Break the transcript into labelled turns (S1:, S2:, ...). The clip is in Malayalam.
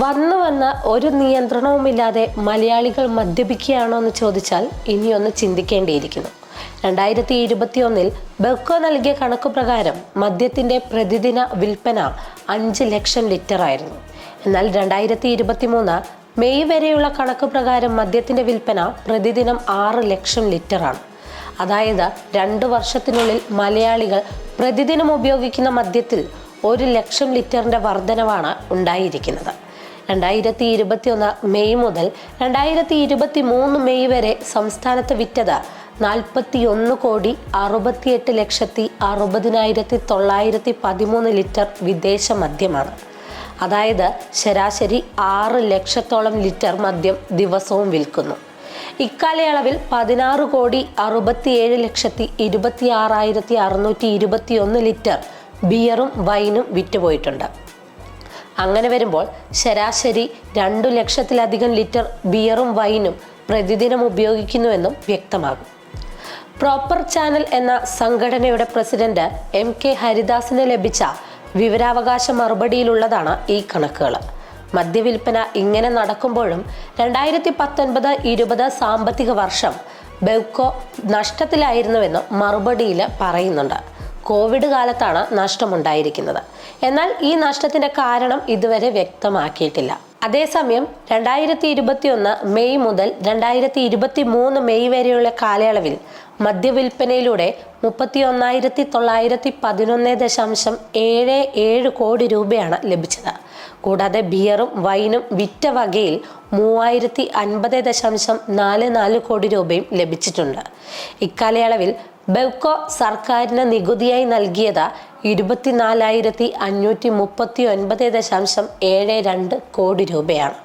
S1: വന്ന് ഒരു നിയന്ത്രണവുമില്ലാതെ മലയാളികൾ മദ്യപിക്കുകയാണോ എന്ന് ചോദിച്ചാൽ ഇനിയൊന്ന് ചിന്തിക്കേണ്ടിയിരിക്കുന്നു. 2021 ബെവ്കോ നൽകിയ കണക്കു പ്രകാരം മദ്യത്തിൻ്റെ പ്രതിദിന വിൽപ്പന 5 ലക്ഷം ലിറ്റർ ആയിരുന്നു. എന്നാൽ 2023 മെയ് വരെയുള്ള കണക്കു പ്രകാരം മദ്യത്തിൻ്റെ വിൽപ്പന പ്രതിദിനം 6 ലക്ഷം ലിറ്ററാണ്. അതായത് 2 വർഷത്തിനുള്ളിൽ മലയാളികൾ പ്രതിദിനം ഉപയോഗിക്കുന്ന മദ്യത്തിൽ 1 ലക്ഷം ലിറ്ററിൻ്റെ വർധനവാണ് ഉണ്ടായിരിക്കുന്നത്. 2021 മെയ് മുതൽ 2023 മെയ് വരെ സംസ്ഥാനത്ത് വിറ്റത് 41,68,60,913 ലിറ്റർ വിദേശ മദ്യമാണ്. അതായത് ശരാശരി 6 ലക്ഷത്തോളം ലിറ്റർ മദ്യം ദിവസവും വിൽക്കുന്നു. ഇക്കാലയളവിൽ 16,67,26,621 ലിറ്റർ ബിയറും വൈനും വിറ്റുപോയിട്ടുണ്ട്. അങ്ങനെ വരുമ്പോൾ ശരാശരി 2 ലക്ഷത്തിലധികം ലിറ്റർ ബിയറും വൈനും പ്രതിദിനം ഉപയോഗിക്കുന്നുവെന്നും വ്യക്തമാകും. പ്രോപ്പർ ചാനൽ എന്ന സംഘടനയുടെ പ്രസിഡന്റ് MK ഹരിദാസിന് ലഭിച്ച വിവരാവകാശ മറുപടിയിലുള്ളതാണ് ഈ കണക്കുകൾ. മദ്യവിൽപ്പന ഇങ്ങനെ നടക്കുമ്പോഴും 2019-20 സാമ്പത്തിക വർഷം ബെവ്കോ നഷ്ടത്തിലായിരുന്നുവെന്ന് മറുപടിയിൽ പറയുന്നുണ്ട്. കോവിഡ് കാലത്താണ് നഷ്ടമുണ്ടായിരിക്കുന്നത്. എന്നാൽ ഈ നഷ്ടത്തിന്റെ കാരണം ഇതുവരെ വ്യക്തമാക്കിയിട്ടില്ല. അതേസമയം 2021 മെയ് മുതൽ 2023 മെയ് വരെയുള്ള കാലയളവിൽ മദ്യവിൽപ്പനയിലൂടെ 31,911.77 കോടി രൂപയാണ് ലഭിച്ചത്. കൂടാതെ ബിയറും വൈനും വിറ്റ വകയിൽ 3,050.44 കോടി രൂപയും ലഭിച്ചിട്ടുണ്ട്. ഇക്കാലയളവിൽ ബെവ്കോ സർക്കാരിന് നികുതിയായി നൽകിയത് 24,539.72 കോടി രൂപയാണ്.